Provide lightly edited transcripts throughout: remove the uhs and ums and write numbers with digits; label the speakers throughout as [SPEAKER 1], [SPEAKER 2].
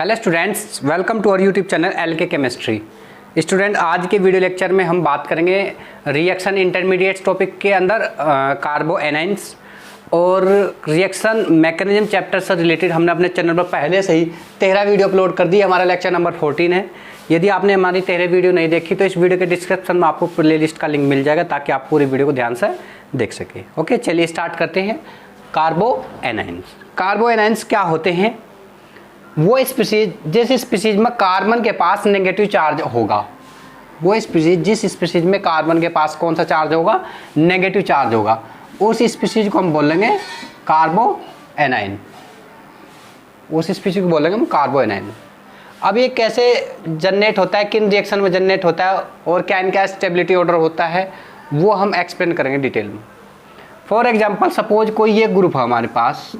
[SPEAKER 1] Hello students, welcome to our YouTube channel LK Chemistry. Student, आज के video lecture में हम बात करेंगे रिएक्शन इंटरमीडिएट्स टॉपिक के अंदर कार्बो एनाइंस और रिएक्शन मैकेनिज्म चैप्टर से रिलेटेड हमने अपने चैनल पर पहले से ही 13 वीडियो अपलोड कर दी। हमारा लेक्चर नंबर 14 है। यदि आपने हमारी 13 वीडियो नहीं देखी तो इस वीडियो के डिस्क्रिप्शन में आपको प्लेलिस्ट का लिंक मिल जाएगा ताकि आप पूरी वीडियो को ध्यान से देख सकें। ओके, चलिए स्टार्ट करते हैं। कार्बो एनाइंस। कार्बो एनाइंस क्या होते हैं? वो स्पीसीज जिस स्पीसीज में कार्बन के पास नेगेटिव चार्ज होगा, वो स्पीसीज जिस स्पीसीज में कार्बन के पास कौन सा चार्ज होगा? नेगेटिव चार्ज होगा, उस स्पीसीज को हम बोलेंगे कार्बो एनाइन। उस स्पीसीज को बोलेंगे हम कार्बो एनाइन। अब ये कैसे जनरेट होता है, किन रिएक्शन में जनरेट होता है और क्या इनका स्टेबिलिटी ऑर्डर होता है, वो हम एक्सप्लेन करेंगे डिटेल में। फॉर एग्जाम्पल, सपोज कोई ये ग्रुप है हमारे पास,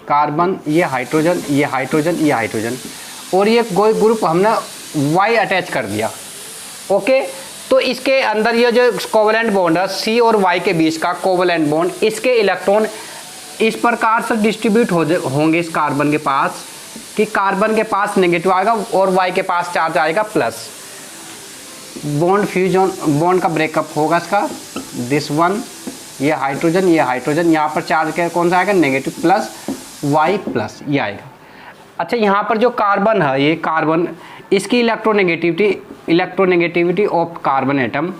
[SPEAKER 1] कार्बन, ये हाइड्रोजन, ये हाइड्रोजन, ये हाइड्रोजन, और ये कोई ग्रुप हमने वाई अटैच कर दिया। ओके, तो इसके अंदर ये जो कोवलेंट बॉन्ड है सी और वाई के बीच का कोवलेंट बॉन्ड, इसके इलेक्ट्रॉन इस प्रकार से डिस्ट्रीब्यूट होंगे इस कार्बन के पास कि कार्बन के पास नेगेटिव आएगा और वाई के पास चार्ज आएगा प्लस। बॉन्ड फ्यूजन, बॉन्ड का ब्रेकअप होगा इसका, दिस वन, ये हाइड्रोजन, ये हाइड्रोजन, यहाँ पर चार्ज क्या कौन सा आएगा? नेगेटिव प्लस, वाई प्लस, ये आएगा। अच्छा, यहाँ पर जो कार्बन है, ये कार्बन, इसकी electronegativity of carbon atom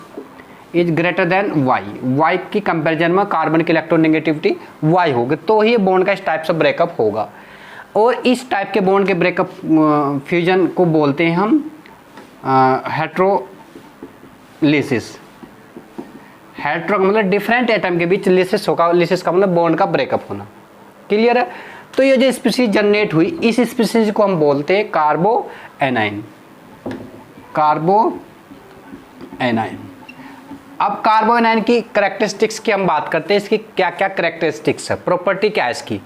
[SPEAKER 1] is greater than Y. Y की कंपैरिजन में कार्बन की इलेक्ट्रोनेगेटिविटी वाई होगी, तो ही बॉन्ड का इस टाइप से ब्रेकअप होगा। और इस टाइप के बॉन्ड के ब्रेकअप फ्यूजन को बोलते हैं हम हेट्रोलिसिस। हेट्रो का मतलब डिफरेंट एटम के बीच लिसिस होगा, लिसिस का मतलब बॉन्ड का ब्रेकअप होना। क्लियर है? तो ये जो स्पीसीज जनरेट हुई, इस स्पीसीज को हम बोलते हैं कार्बो एनाइन। कार्बो एनाइन। अब कार्बो एनाइन की कैरेक्टरिस्टिक्स की हम बात करते हैं। इसकी क्या क्या कैरेक्टरिस्टिक्स है, प्रॉपर्टी क्या है इसकी?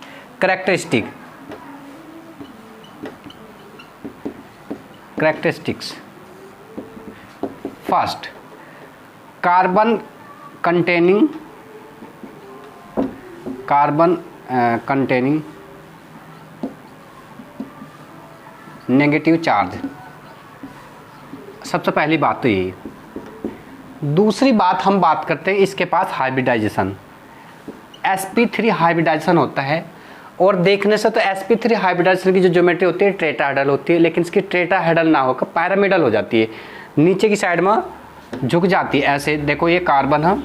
[SPEAKER 1] Characteristics first, carbon containing negative charge. सबसे पहली बात तो यही है। दूसरी बात हम बात करते हैं इसके पास हाइब्रिडाइजेशन, sp3 हाइब्रिडाइजेशन होता है। और देखने से तो sp3 हाइब्रिडाइजेशन की जो ज्योमेट्री होती है टेट्राहेड्रल होती है, लेकिन इसकी टेट्राहेड्रल ना होकर पैरामिडल हो जाती है, नीचे की साइड में झुक जाती है। ऐसे देखो, ये कार्बन है,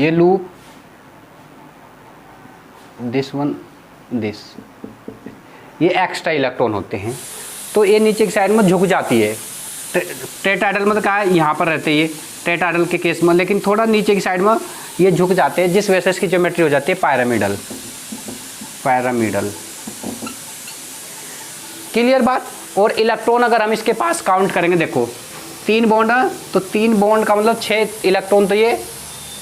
[SPEAKER 1] ये लूप, दिस वन, दिस, ये एक्स्ट्रा इलेक्ट्रॉन होते हैं, तो ये नीचे की साइड में झुक जाती है। टेट्राहेड्रल मतलब क्या है? यहाँ पर रहते हैं ये टेट्राहेड्रल के केस में, लेकिन थोड़ा नीचे की साइड में ये झुक जाते हैं, जिस वजह से इसकी ज्योमेट्री हो जाती है पैरामिडल। क्लियर बात? और इलेक्ट्रॉन अगर हम इसके पास काउंट करेंगे, देखो 3 बॉन्ड है, तो 3 बॉन्ड का मतलब 6 इलेक्ट्रॉन तो ये,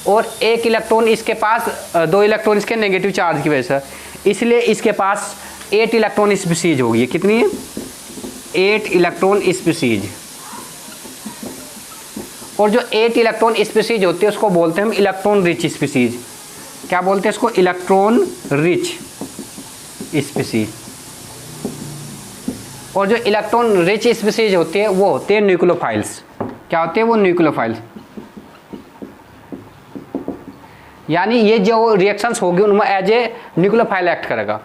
[SPEAKER 1] और 1 इलेक्ट्रॉन इसके पास, 2 इलेक्ट्रॉन इसके नेगेटिव चार्ज की वजह से, इसलिए इसके पास 8 इलेक्ट्रॉन स्पीसीज होगी। कितनी है? 8 इलेक्ट्रॉन स्पीसीज। और जो 8 इलेक्ट्रॉन स्पीसीज होती है उसको बोलते हैं हम इलेक्ट्रॉन रिच स्पीसीज। क्या बोलते हैं इसको? Electron rich species. और जो इलेक्ट्रॉन रिच स्पीसीज होती है वो होते हैं न्यूक्लियोफाइल्स। क्या होते हैं वो? न्यूक्लियोफाइल्स। यानी ये जो रिएक्शंस होगी उनमें एज ए न्यूक्लियोफाइल एक्ट करेगा।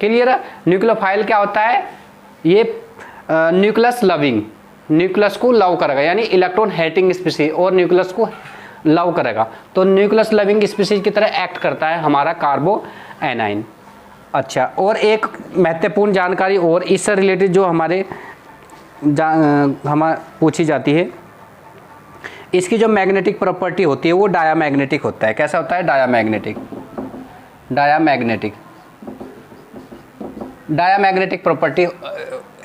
[SPEAKER 1] क्लियर है? न्यूक्लियोफाइल क्या होता है? ये न्यूक्लियस लविंग, न्यूक्लियस को लव करेगा, यानी इलेक्ट्रॉन हेटिंग स्पीसीज और न्यूक्लियस को लव करेगा, तो न्यूक्लियस लविंग स्पीसीज की तरह एक्ट करता है हमारा कार्बो एनाइन। अच्छा, और एक महत्वपूर्ण जानकारी और इससे रिलेटेड जो हमारे पूछी जाती है, इसकी जो मैग्नेटिक प्रॉपर्टी होती है वो डायामैग्नेटिक होता है। कैसा होता है? डायामैग्नेटिक प्रॉपर्टी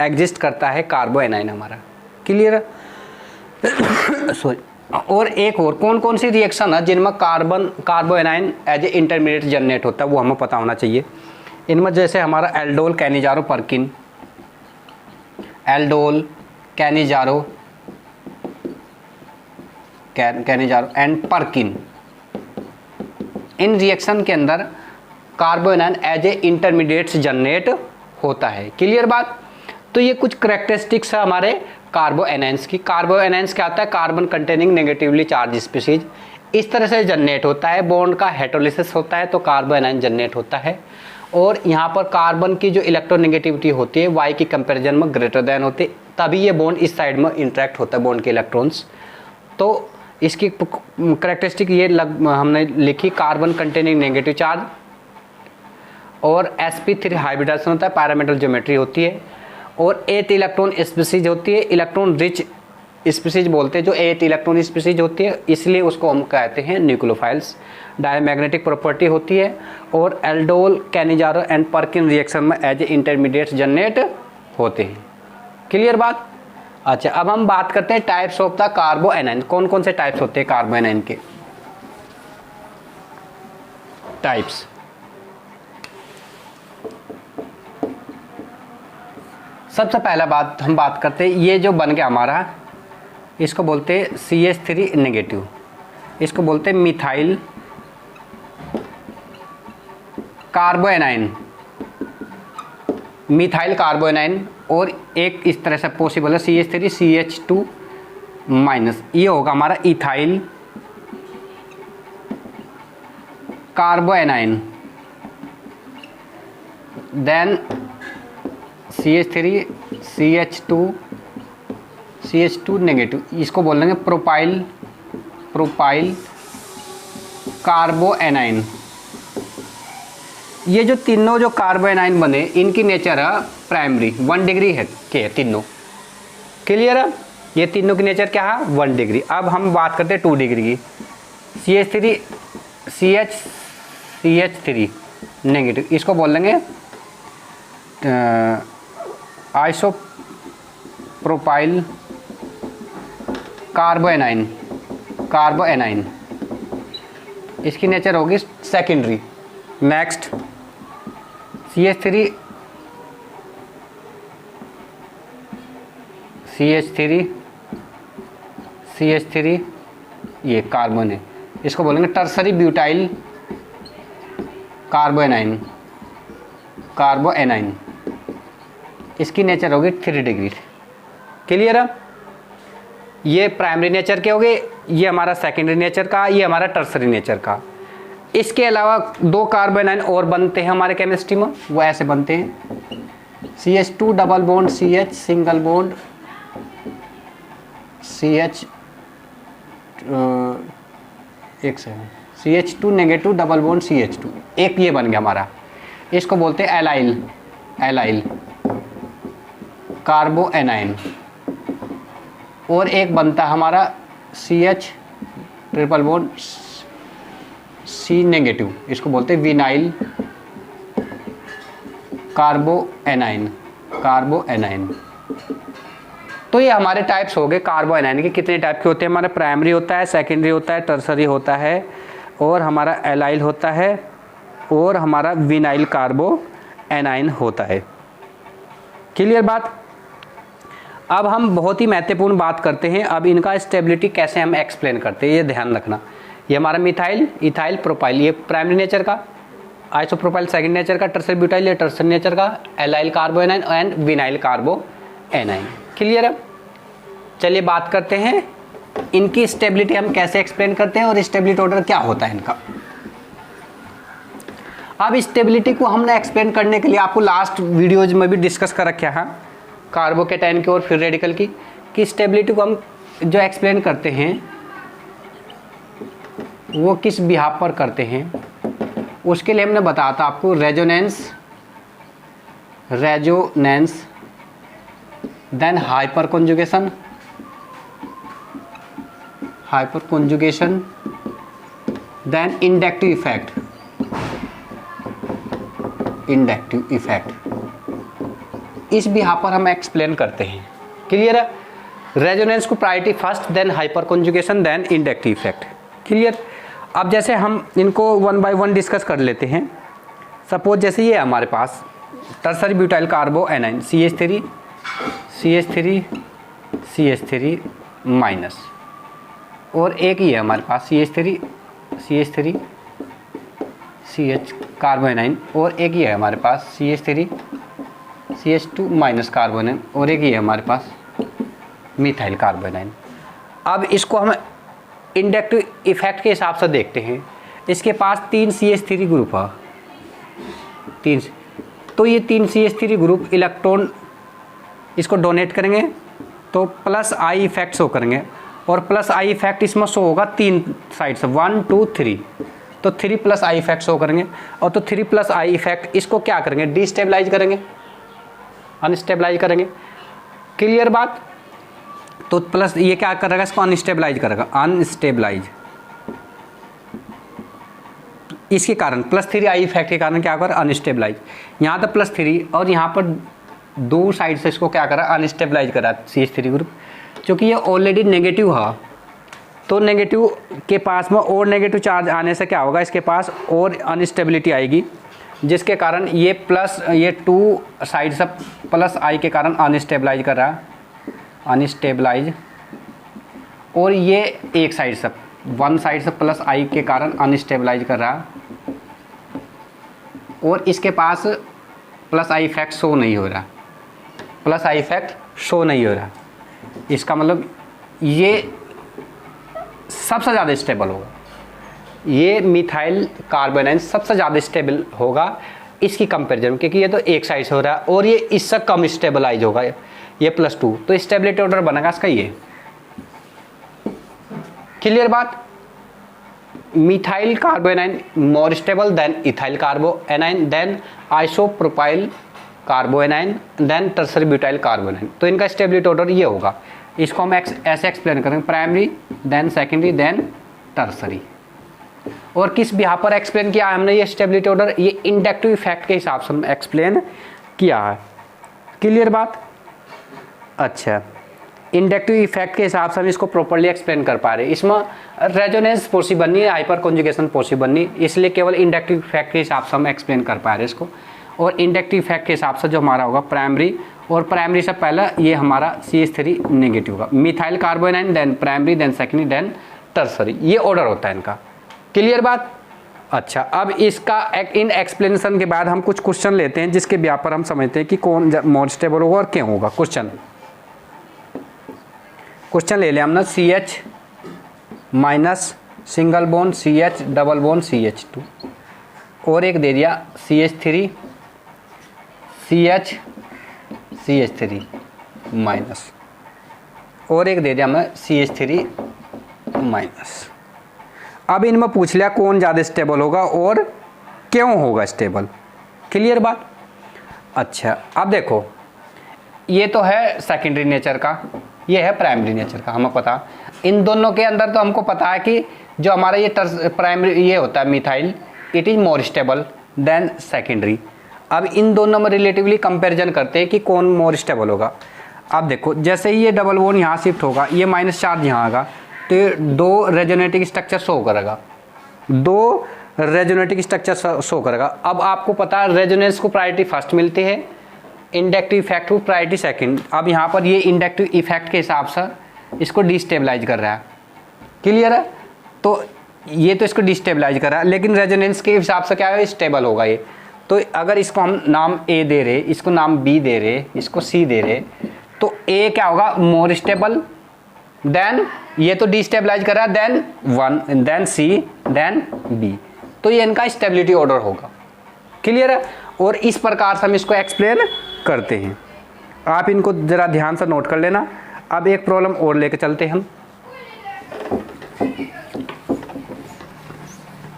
[SPEAKER 1] एग्जिस्ट करता है कार्बो एनाइन हमारा। क्लियर? सॉरी। और एक और कौन कौन सी रिएक्शन है जिनमें carbanion as a intermediate generate होता है, वो हमें पता होना चाहिए। इनमें जैसे हमारा aldol Cannizzaro Perkin, aldol Cannizzaro and Perkin, इन रिएक्शन के अंदर carbanion as a intermediates generate होता है। क्लियर बात। तो ये कुछ करेक्टरिस्टिक्स है हमारे कार्बो एनायंस की। कार्बो एनायंस क्या होता है? Carbon containing negatively charge species. इस तरह से जनरेट होता है, बॉन्ड का हेटेरोलिसिस होता है तो कार्बो एनायन जनरेट होता है। और यहाँ पर कार्बन की जो इलेक्ट्रोनेगेटिविटी होती है वाई की कंपैरिजन में ग्रेटर देन होती है, तभी ये बॉन्ड इस साइड में इंटरेक्ट होता है बॉन्ड के इलेक्ट्रॉन्स। तो इसकी करेक्टरिस्टिक ये हमने लिखी, कार्बन कंटेनिंग नेगेटिव चार्ज और sp3 हाइब्रिडाइजेशन होता है, पैरामेटल ज्योमेट्री होती है और 8 इलेक्ट्रॉन स्पीशीज होती है। इलेक्ट्रॉन रिच स्पीशीज बोलते हैं जो 8 इलेक्ट्रॉन स्पीशीज होती है, इसलिए उसको हम कहते हैं न्यूक्लियोफाइल्स। डायमैग्नेटिक प्रॉपर्टी होती है और aldol, Cannizzaro and Perkin reaction में एज ए इंटरमीडिएट्स जनरेट होते हैं। क्लियर बात। अच्छा, अब हम बात करते हैं टाइप्स ऑफ द कार्बो एनायन। कौन कौन से टाइप्स होते हैं कार्बो एनायन के? टाइप्स। सबसे पहला बात हम बात करते हैं, ये जो बन गया हमारा, इसको बोलते हैं CH3 नेगेटिव, इसको बोलते हैं मिथाइल कार्बो एनायन, मिथाइल कार्बो एनायन। और एक इस तरह से पॉसिबल है CH3 CH2 माइनस, ये होगा हमारा ethyl carbanion. Then CH3 CH2 negative, इसको बोल देंगे प्रोपाइल कार्बो एनायन। ये जो तीनों जो कार्बो एनायन बने इनकी नेचर है प्राइमरी, 1 डिग्री है के तीनों। क्लियर है। ये तीनों की नेचर क्या है? 1 डिग्री। अब हम बात करते हैं 2 डिग्री की। CH3 नेगेटिव, इसको बोल देंगे आइसोप्रोपाइल कार्बो एनायन। इसकी नेचर होगी सेकेंडरी। नेक्स्ट CH3 ये कार्बन है, इसको बोलेंगे टर्सरी ब्यूटाइल कार्बो एनायन। इसकी नेचर होगी 3 डिग्री। क्लियर है। ये प्राइमरी नेचर के हो गए, ये हमारा सेकेंडरी नेचर का, ये हमारा टर्सरी नेचर का। इसके अलावा 2 कार्बो एनायन और बनते हैं हमारे केमिस्ट्री में, वो ऐसे बनते हैं CH2 double bond CH single bond CH CH2 negative double bond CH2, एक ये बन गया हमारा। इसको बोलते हैं एलाइल कार्बो एनायन। और एक बनता है हमारा CH triple bond C negative, इसको बोलते हैं विनाइल कार्बो एनायन। तो ये हमारे टाइप्स हो गए कार्बो एनायन के। कितने टाइप के होते हैं हमारे? प्राइमरी होता है, सेकेंडरी होता है, टर्सरी होता है और हमारा एलाइल होता है और हमारा विनाइल कार्बो एनायन होता है। क्लियर बात। अब हम बहुत ही महत्वपूर्ण बात करते हैं, अब इनका स्टेबिलिटी कैसे हम एक्सप्लेन करते हैं, ये ध्यान रखना। ये हमारा मिथाइल, इथाइल, प्रोपाइल, ये प्राइमरी नेचर का, आइसोप्रोपाइल सेकंड नेचर का, टर्सरी ब्यूटाइल ये टर्सरी नेचर का, allyl कार्बो anion and vinyl कार्बो anion. Clear है। चलिए बात करते हैं इनकी स्टेबिलिटी हम कैसे एक्सप्लेन करते हैं और स्टेबिलिटी ऑर्डर क्या होता है इनका। अब स्टेबिलिटी को हमने एक्सप्लेन करने के लिए आपको लास्ट वीडियोज में भी डिस्कस कर रखा है, कार्बोकेटाइन की और फ्री रेडिकल की, कि स्टेबिलिटी को हम जो एक्सप्लेन करते हैं वो किस बिहाफ पर करते हैं। उसके लिए हमने बताया था आपको resonance, then hyperconjugation, then inductive effect. इस बिहाफ पर हम एक्सप्लेन करते हैं। क्लियर है। रेजोनेंस को priority first, then hyperconjugation, then inductive effect. Clear. अब जैसे हम इनको 1 बाय 1 डिस्कस कर लेते हैं। सपोज जैसे ये हमारे पास tertiary butyl कार्बो anion CH3 minus, और एक ही है हमारे पास CH3 CH कार्बो एनायन, और एक ही है हमारे पास CH3 CH2 माइनस कार्बोनाइन, और एक ये है हमारे पास मिथाइल कार्बोनाइन। अब इसको हम इंडक्टिव इफेक्ट के हिसाब से देखते हैं। इसके पास 3 CH3 ग्रुप है, 3, तो ये 3 CH3 ग्रुप इलेक्ट्रॉन इसको डोनेट करेंगे तो प्लस आई इफेक्ट शो करेंगे, और प्लस आई इफेक्ट इसमें शो होगा 3 साइड से, 1 2 3, तो 3 प्लस आई इफेक्ट शो करेंगे। और तो 3 प्लस आई इफेक्ट इसको क्या करेंगे, डिस्टेबलाइज करेंगे, अनस्टेबलाइज करेंगे। क्लियर बात। तो प्लस ये क्या करेगा, इसको अनस्टेबलाइज करेगा, अनस्टेबलाइज। इसके कारण प्लस 3 आई इफेक्ट के कारण क्या होगा, अनस्टेबलाइज। यहाँ तो प्लस 3 और यहाँ पर 2 साइड से इसको क्या करा, अनस्टेबलाइज करा CH3 ग्रुप, क्योंकि ये ऑलरेडी नेगेटिव है। तो नेगेटिव के पास में और नेगेटिव चार्ज आने से क्या होगा, इसके पास और अनस्टेबिलिटी आएगी, जिसके कारण ये प्लस, ये 2 साइड से प्लस आई के कारण अनस्टेबलाइज कर रहा है, अनस्टेबलाइज। और ये एक साइड से, 1 साइड से प्लस आई के कारण अनस्टेबलाइज कर रहा है, और इसके पास प्लस आई इफेक्ट शो नहीं हो रहा, प्लस आई इफेक्ट शो नहीं हो रहा। इसका मतलब ये सबसे ज़्यादा स्टेबल होगा, ये मिथाइल कार्बोनाइन सबसे ज़्यादा स्टेबल होगा इसकी कंपैरिजन, क्योंकि ये तो एक साइड से हो रहा है और ये इससे कम स्टेबलाइज होगा, ये +2, तो स्टेबिलिटी ऑर्डर बनेगा इसका ये। क्लियर बात। Methyl carbanion more stable than ethyl carbanion than isopropyl carbanion than tertiary butyl carbanion. तो इनका स्टेबिलिटी ऑर्डर ये होगा। इसको हम ऐसे एक्सप्लेन करेंगे, primary then secondary then tertiary. और किस यहाँ पर एक्सप्लेन किया हमने ये स्टेबिलिटी ऑर्डर, ये इंडक्टिव इफेक्ट के हिसाब से हम एक्सप्लेन किया है। क्लियर बात। अच्छा, इंडक्टिव इफेक्ट के हिसाब से हम इसको प्रॉपर्ली एक्सप्लेन कर पा रहे हैं। इसमें रेजोनेंस पॉसिबल नहीं है, हाइपर कॉन्जुगेशन पॉसिबल नहीं, इसलिए केवल इंडक्टिव इफेक्ट के हिसाब से हम एक्सप्लेन कर पा रहे हैं इसको। और इंडक्टिव इफेक्ट के हिसाब से जो हमारा होगा प्राइमरी, और प्राइमरी से पहला ये हमारा CH3 नेगेटिव का, methyl carbanion than primary then secondary then tertiary, ये ऑर्डर होता है इनका। क्लियर बात। अच्छा, अब इसका इन एक्सप्लेनेशन के बाद हम कुछ क्वेश्चन लेते हैं जिसके ब्याह पर हम समझते हैं कि कौन मोर स्टेबल होगा और क्यों होगा। क्वेश्चन ले लिया हमने, CH minus single bone CH double bond CH2, और एक दे दिया CH3 CH3 माइनस, और एक दे दिया हमें CH3 माइनस। अब इनमें पूछ लिया कौन ज़्यादा स्टेबल होगा और क्यों होगा स्टेबल। क्लियर बात। अच्छा, अब देखो ये तो है सेकेंडरी नेचर का, ये है प्राइमरी नेचर का, हमें पता। इन दोनों के अंदर तो हमको पता है कि जो हमारा ये प्राइमरी ये होता है methyl, it is more stable then secondary. अब इन दोनों में रिलेटिवली कंपैरिजन करते हैं कि कौन मोर स्टेबल होगा। अब देखो जैसे ही ये डबल बोन यहाँ शिफ्ट होगा, ये माइनस चार्ज यहाँ आएगा, तो ये 2 रेजोनेटिंग स्ट्रक्चर शो करेगा, 2 रेजोनेटिंग स्ट्रक्चर शो करेगा। अब आपको पता है रेजोनेंस को प्रायोरिटी फर्स्ट मिलती है, इंडक्टिव इफेक्ट को प्रायोरिटी सेकंड। अब यहाँ पर ये इंडक्टिव इफेक्ट के हिसाब से इसको डिस्टेबलाइज कर रहा है। क्लियर है। तो ये तो इसको डिस्टेबलाइज कर रहा है, लेकिन रेजोनेंस के हिसाब से क्या है, स्टेबल होगा ये। तो अगर इसको हम नाम A दे रहे, इसको नाम B दे रहे, इसको C दे रहे, तो A क्या होगा, मोर स्टेबल, देन ये तो डिस्टेबलाइज कर रहा है, then 1 then C then B। तो ये इनका स्टेबिलिटी ऑर्डर होगा। क्लियर है। और इस प्रकार से हम इसको एक्सप्लेन करते हैं। आप इनको जरा ध्यान से नोट कर लेना। अब एक प्रॉब्लम और लेके चलते हैं हम।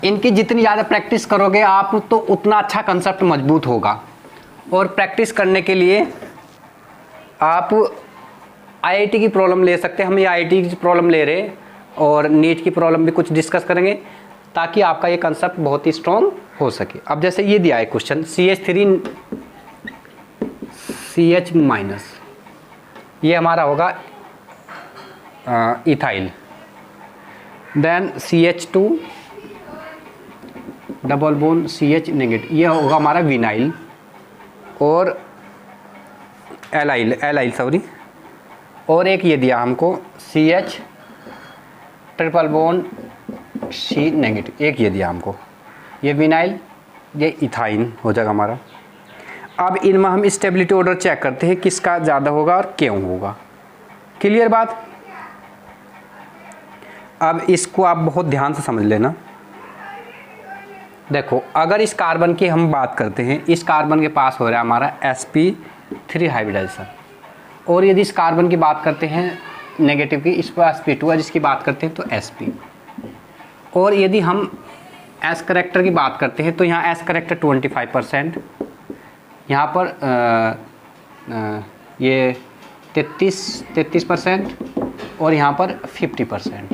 [SPEAKER 1] इनकी जितनी ज़्यादा प्रैक्टिस करोगे आप, तो उतना अच्छा कंसेप्ट मजबूत होगा। और प्रैक्टिस करने के लिए आप IIT की प्रॉब्लम ले सकते हैं। हम ये IIT की प्रॉब्लम ले रहे हैं और नीट की प्रॉब्लम भी कुछ डिस्कस करेंगे, ताकि आपका ये कंसेप्ट बहुत ही स्ट्रॉन्ग हो सके। अब जैसे ये दिया है क्वेश्चन, CH3 CH माइनस, ये हमारा होगा ethyl, then CH2 double bond CH negative, ये होगा हमारा विनाइल, और एलाइल सॉरी, और एक ये दिया हमको CH triple bond C negative, एक ये दिया हमको, ये विनाइल, ये इथाइन हो जाएगा हमारा। अब इनमें हम स्टेबिलिटी ऑर्डर चेक करते हैं किसका ज़्यादा होगा और क्यों होगा। क्लियर बात। अब इसको आप बहुत ध्यान से समझ लेना। देखो अगर इस कार्बन की हम बात करते हैं, इस कार्बन के पास हो रहा है हमारा sp3 हाइब्रिडाइजेशन, और यदि इस कार्बन की बात करते हैं नेगेटिव की, इस पर sp2 है, जिसकी बात करते हैं तो sp, और यदि हम एस करेक्टर की बात करते हैं तो यहाँ एस करेक्टर 25%, यहाँ पर ये 33% और यहाँ पर 50%।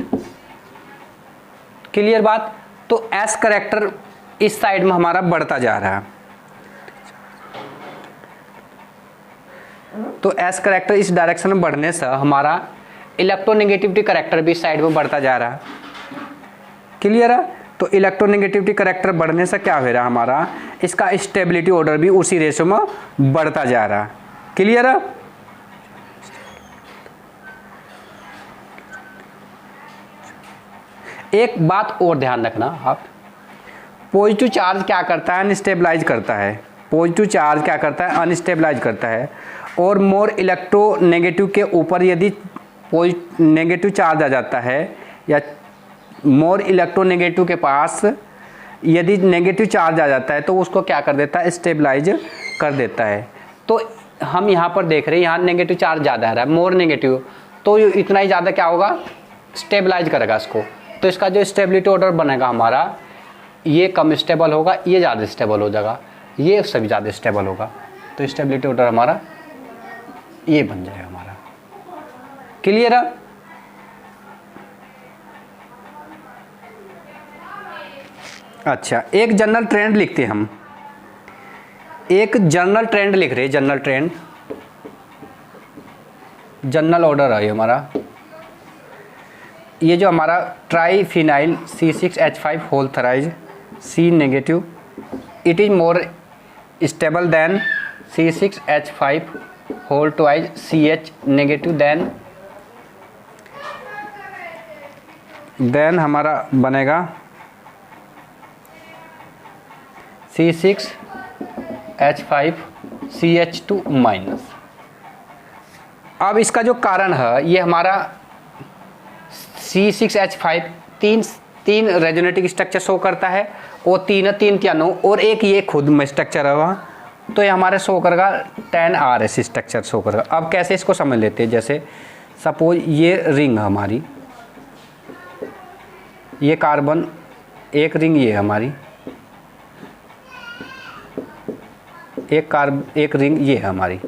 [SPEAKER 1] क्लियर बात। तो एस करेक्टर इस साइड में हमारा बढ़ता जा रहा है, तो एस करेक्टर इस डायरेक्शन में बढ़ने से हमारा इलेक्ट्रोनेगेटिविटी करेक्टर भी इस साइड में बढ़ता जा रहा है। क्लियर है। तो इलेक्ट्रोनेगेटिविटी करेक्टर बढ़ने से क्या हो रहा है, हमारा इसका स्टेबिलिटी ऑर्डर भी उसी रेशो में बढ़ता जा रहा है। क्लियर है। एक बात और ध्यान रखना आप, पॉजिटिव चार्ज क्या करता है, अनस्टेबलाइज करता है। पॉजिटिव चार्ज क्या करता है, अनस्टेबलाइज करता है। और मोर इलेक्ट्रोनेगेटिव के ऊपर यदि नेगेटिव चार्ज आ जाता है, या मोर इलेक्ट्रोनेगेटिव के पास यदि नेगेटिव चार्ज आ जाता है तो उसको क्या कर देता है, स्टेबलाइज कर देता है। तो हम यहाँ पर देख रहे हैं यहाँ नेगेटिव चार्ज ज़्यादा आ रहा है, मोर नेगेटिव, तो इतना ही ज़्यादा क्या होगा, स्टेबलाइज करेगा इसको। तो इसका जो स्टेबिलिटी ऑर्डर बनेगा हमारा, ये कम स्टेबल होगा, ये ज़्यादा स्टेबल हो जाएगा, ये उससे भी ज़्यादा स्टेबल होगा। तो स्टेबिलिटी ऑर्डर हमारा ये बन जाएगा हमारा। क्लियर है। अच्छा, एक जनरल ट्रेंड लिखते हैं हम, एक जनरल ट्रेंड लिख रहे हैं, जनरल ट्रेंड, जनरल ऑर्डर है ये हमारा। ये जो हमारा triphenyl C6H5 whole thrice C negative, it is more stable than C6H5 whole twice CH negative than हमारा बनेगा C6H5 CH2 माइनस। अब इसका जो कारण है, ये हमारा C6H5 तीन रेजोनेटिक स्ट्रक्चर शो करता है, और तीन त्यानो, और एक ये खुद में स्ट्रक्चर है वहाँ, तो ये हमारे शो करेगा 10RS स्ट्रक्चर शो करेगा। अब कैसे इसको समझ लेते हैं, जैसे सपोज ये रिंग है हमारी, ये कार्बन एक रिंग, ये हमारी एक रिंग, ये है हमारी,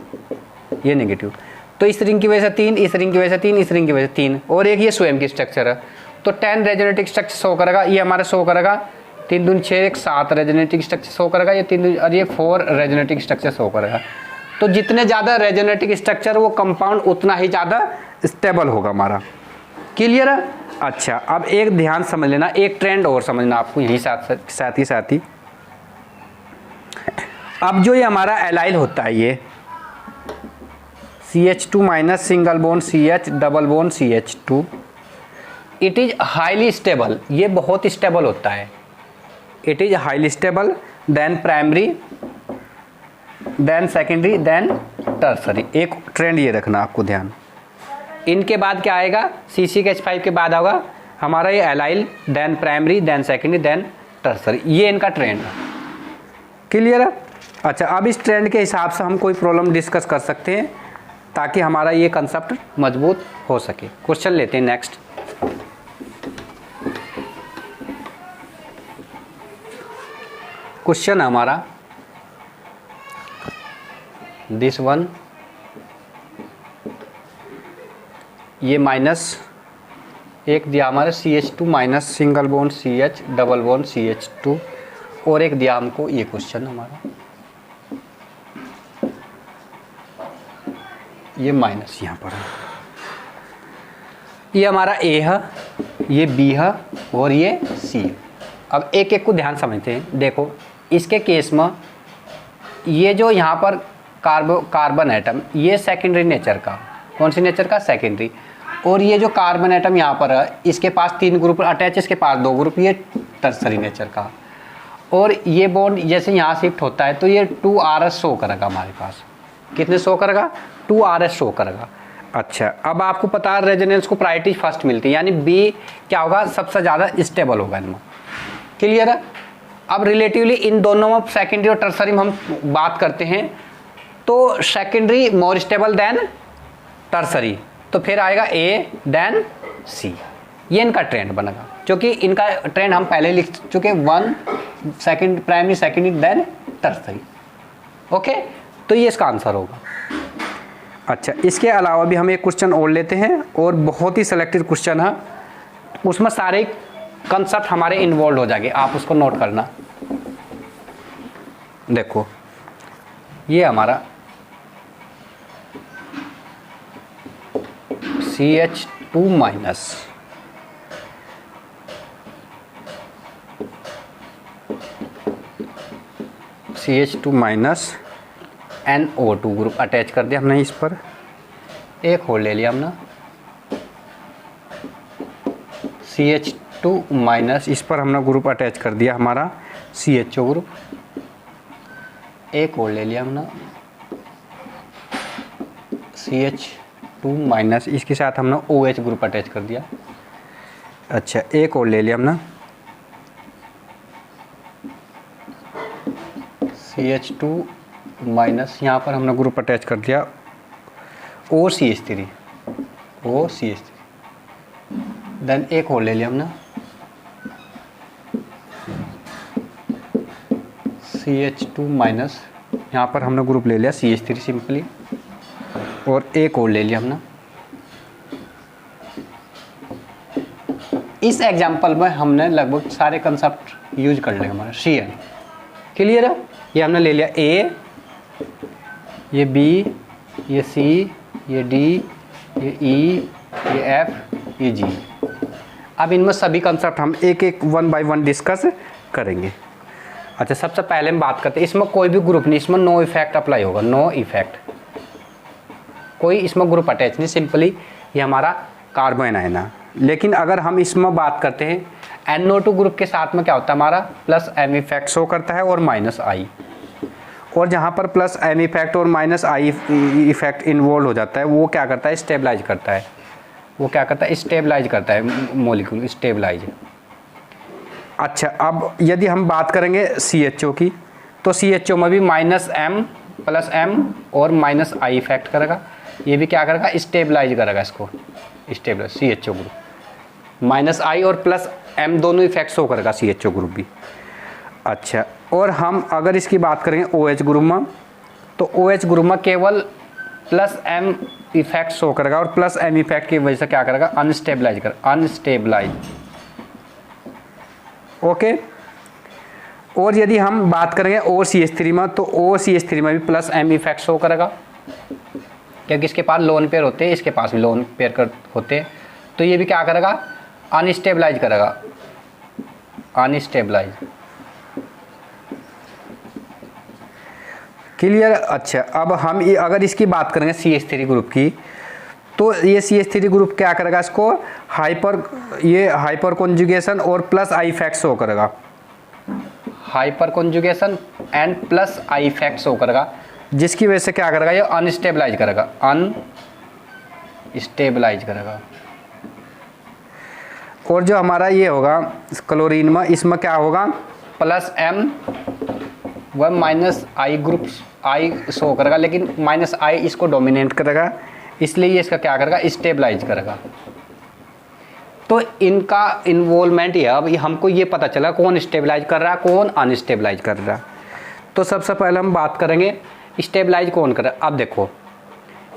[SPEAKER 1] ये नेगेटिव। तो इस रिंग की वजह से 3, इस रिंग की वजह से 3, इस रिंग की वजह से 3, और एक ये स्वयं की स्ट्रक्चर है, तो 10 रेजोनेटिक स्ट्रक्चर शो करेगा। ये हमारा शो करेगा 3 दूनी 6, एक 7 रेजोनेटिक स्ट्रक्चर शो करेगा, ये 3 और ये 4 रेजोनेटिक स्ट्रक्चर शो करेगा। तो जितने ज़्यादा रेजोनेटिक स्ट्रक्चर वो कंपाउंड उतना ही ज़्यादा स्टेबल होगा हमारा। क्लियर है। अच्छा, अब एक ध्यान समझ लेना, एक ट्रेंड और समझना आपको यही साथ ही। अब जो ये हमारा एलाइल होता है, ये CH2 minus single bond CH double bond CH2, it is highly stable, ये बहुत स्टेबल होता है। It is highly stable then primary, then secondary, then tertiary. एक ट्रेंड ये रखना आपको ध्यान। इनके बाद क्या आएगा, C6H5 के बाद होगा हमारा ये allyl, then primary, then secondary, then tertiary. ये इनका ट्रेंड है। क्लियर है। अच्छा, अब इस ट्रेंड के हिसाब से हम कोई प्रॉब्लम डिस्कस कर सकते हैं ताकि हमारा ये कंसेप्ट मजबूत हो सके। क्वेश्चन लेते हैं नेक्स्ट। क्वेश्चन हमारा दिस वन, ये माइनस एक दिया हमारे CH2 minus single bond CH double bond CH2, और एक दिया हमको ये क्वेश्चन हमारा, ये माइनस यहाँ पर है। ये हमारा A है, ये B है, और ये C। अब एक एक को ध्यान समझते हैं। देखो इसके केस में ये जो यहाँ पर कार्बन एटम, ये सेकेंडरी नेचर का, कौन सी नेचर का, सेकेंडरी। और ये जो कार्बन एटम यहाँ पर है, इसके पास 3 ग्रुप अटैच, इसके पास 2 ग्रुप, ये टर्सरी नेचर का। और ये बॉन्ड जैसे यहाँ शिफ्ट होता है तो ये 2RS शो करेगा हमारे पास। कितने शो करेगा? 2RS शो करेगा। अच्छा, अब आपको पता है रेजोनेंस को प्रायोरिटी फर्स्ट मिलती है, यानी बी क्या होगा? सबसे ज़्यादा स्टेबल होगा इनमें। क्लियर है? अब रिलेटिवली इन दोनों में सेकेंडरी और टर्सरी में हम बात करते हैं तो सेकेंडरी मोर स्टेबल देन टर्सरी, तो फिर आएगा ए देन सी। ये इनका ट्रेंड बनेगा, क्योंकि इनका ट्रेंड हम पहले लिख चुके, 1 second primary secondary then tertiary. Okay, तो ये इसका आंसर होगा। अच्छा, इसके अलावा भी हम एक क्वेश्चन और लेते हैं, और बहुत ही सिलेक्टेड क्वेश्चन है, उसमें सारे कंसेप्ट हमारे इन्वॉल्व हो जाएंगे, आप उसको नोट करना। देखो ये हमारा CH2 minus CH2 minus NO2 group attach कर दिया हमने, इस पर एक होल ले लिया हमने, CH2 माइनस, इस पर हमने ग्रुप अटैच कर दिया हमारा CHO ग्रुप, एक होल ले लिया हमने CH2 माइनस, इसके साथ हमने OH ग्रुप अटैच कर दिया। अच्छा, एक और ले लिया हमने CH2 माइनस, यहाँ पर हमने ग्रुप अटैच कर दिया OCH3, देन एक और ले लिया हमने CH2 माइनस, यहाँ पर हमने ग्रुप ले लिया CH3 सिंपली, और एक और ले लिया हमने। इस एग्जाम्पल में हमने लगभग सारे कंसेप्ट यूज कर लेंगे हमारा CN। क्लियर है? ये हमने ले लिया A, ये B, ये C, ये D, ये E, ये F, ये G। अब इनमें सभी कंसेप्ट हम एक एक 1 बाय 1 डिस्कस करेंगे। अच्छा, सबसे पहले हम बात करते हैं, इसमें कोई भी ग्रुप नहीं, इसमें नो इफेक्ट अप्लाई होगा, नो इफेक्ट, कोई इसमें ग्रुप अटैच नहीं, सिंपली ये हमारा कार्बन आयन है। लेकिन अगर हम इसमें बात करते हैं NO2 ग्रुप के साथ में क्या होता है हमारा, प्लस M इफेक्ट शो करता है और माइनस I, और जहाँ पर प्लस M इफेक्ट और माइनस I इफेक्ट इन्वॉल्व हो जाता है, वो क्या करता है? स्टेबलाइज करता है। वो क्या करता है? स्टेबलाइज करता है मॉलिक्यूल, स्टेबलाइज। अच्छा, अब यदि हम बात करेंगे CHO की, तो CHO में भी माइनस M प्लस M और माइनस I इफेक्ट करेगा, ये भी क्या करेगा? स्टेबलाइज करेगा इसको, stabilize CHO group, minus I और प्लस M दोनों इफेक्ट शो करेगा CHO ग्रुप भी। अच्छा, और हम अगर इसकी बात करेंगे OH ग्रुप में, तो OH ग्रुप में केवल प्लस M इफेक्ट शो करेगा, और प्लस M इफेक्ट की वजह से क्या करेगा? अनस्टेबलाइज कर, अनस्टेबलाइज। ओके, और यदि हम बात करेंगे OCH3 में, तो OCH3 में भी प्लस M इफेक्ट शो करेगा, क्योंकि इसके पास लोन पेयर होते हैं, इसके पास भी लोन पेयर कर होते हैं, तो ये भी क्या करेगा? अनस्टेबलाइज करेगा, अनस्टेबलाइज। क्लियर? अच्छा, अब हम अगर इसकी बात करेंगे CH3 ग्रुप की, तो ये CH3 ग्रुप क्या करेगा? इसको हाइपर कॉन्जुगेशन और प्लस I इफेक्ट शो करेगा, hyper conjugation and plus I effect show करेगा, जिसकी वजह से क्या करेगा? ये अनस्टेबलाइज करेगा, अनस्टेबलाइज करेगा। और जो हमारा ये होगा क्लोरीन में, इसमें क्या होगा? प्लस M व minus I group I show करेगा, लेकिन माइनस I इसको डोमिनेट करेगा, इसलिए ये इसका क्या करेगा? स्टेबलाइज करेगा। तो इनका इन्वॉल्वमेंट है। अब हमको ये पता चला कौन स्टेबलाइज कर रहा है, कौन अनस्टेबलाइज कर रहा है। तो सबसे पहले हम बात करेंगे स्टेबलाइज कौन कर रहा है। अब देखो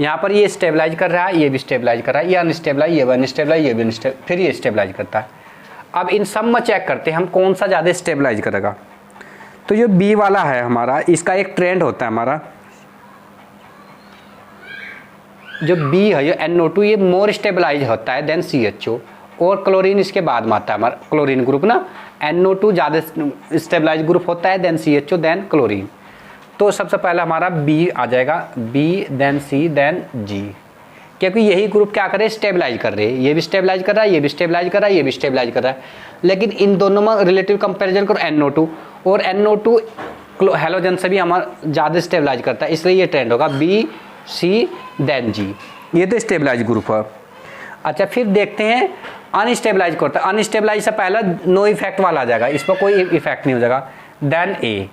[SPEAKER 1] यहाँ पर ये स्टेबलाइज कर रहा है, ये भी स्टेबलाइज कर रहा है, ये अनस्टेबलाइज, ये भी अनस्टेबलाइज, ये भी अनस्टेबलाइज, फिर ये स्टेबलाइज करता है। अब इन सब में चेक करते हैं हम कौन सा ज़्यादा स्टेबलाइज करेगा। तो जो बी वाला है हमारा, इसका एक ट्रेंड होता है हमारा, जो बी है, ये NO2, ये मोर स्टेबलाइज होता है देन CHO, और क्लोरीन इसके बाद में आता है हमारा क्लोरीन ग्रुप ना। NO2 ज़्यादा स्टेबलाइज ग्रुप होता है देन CHO देन क्लोरीन। तो सबसे पहले हमारा बी आ जाएगा, बी देन सी देन जी, क्योंकि यही ग्रुप क्या करे? स्टेबलाइज कर रहे हैं। ये भी स्टेबलाइज कर रहा है, ये भी स्टेबलाइज कर रहा है, ये भी स्टेबलाइज कर रहा है। लेकिन इन दोनों में रिलेटिव कंपैरिजन करो NO2, और NO2 हेलोजन से भी हमारा ज़्यादा स्टेबलाइज करता है, इसलिए ये ट्रेंड होगा B, C देन G। ये तो स्टेबलाइज ग्रुप है। अच्छा, फिर देखते हैं अनस्टेबलाइज को होता है। अनस्टेबलाइज से पहला नो इफेक्ट वाला आ जाएगा, इस पर कोई इफेक्ट नहीं हो जाएगा, देन A।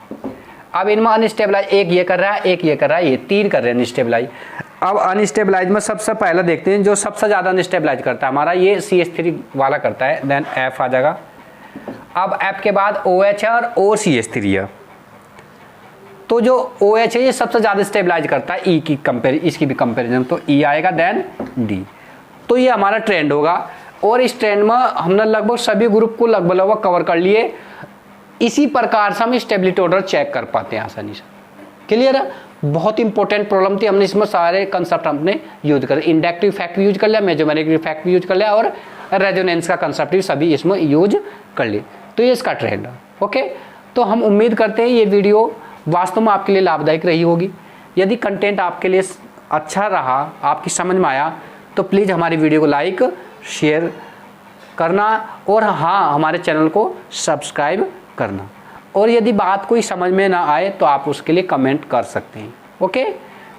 [SPEAKER 1] अब इनमें अनस्टेबलाइज एक ये कर रहा है, एक ये कर रहा है, ये 3 कर रहे हैं अनस्टेबलाइज। अब अनस्टेबलाइज में सबसे पहले देखते हैं जो सबसे ज़्यादा अनस्टेबलाइज करता है हमारा, ये CH3 वाला करता है, देन F आ जाएगा। अब F के बाद OH है और O CH3 है, तो जो OH है ये सबसे ज़्यादा स्टेबलाइज करता है E की इसकी भी कंपेरिजन, तो E आएगा, देन D। तो ये हमारा ट्रेंड होगा, और इस ट्रेंड में हमने लगभग सभी ग्रुप को लगभग कवर कर लिए। इसी प्रकार से हम स्टेबिलिटी ऑर्डर चेक कर पाते हैं आसानी से। क्लियर है? बहुत इंपॉर्टेंट प्रॉब्लम थी, हमने इसमें सारे कंसेप्ट हमने यूज कर, इंडक्टिव फैक्ट भी यूज कर लिया, मेजोमेरिक फैक्ट भी यूज कर लिया, और रेजोनेंस का कंसेप्ट भी सभी इसमें यूज कर लिए। तो ये इसका ट्रेंड है। ओके, तो हम उम्मीद करते हैं ये वीडियो वास्तव में आपके लिए लाभदायक रही होगी। यदि कंटेंट आपके लिए अच्छा रहा, आपकी समझ में आया, तो प्लीज़ हमारी वीडियो को लाइक शेयर करना, और हाँ, हमारे चैनल को सब्सक्राइब करना। और यदि बात कोई समझ में ना आए तो आप उसके लिए कमेंट कर सकते हैं। ओके,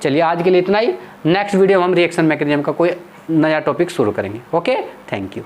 [SPEAKER 1] चलिए आज के लिए इतना ही। नेक्स्ट वीडियो में हम रिएक्शन मैकेनिज्म का कोई नया टॉपिक शुरू करेंगे। Okay, thank you.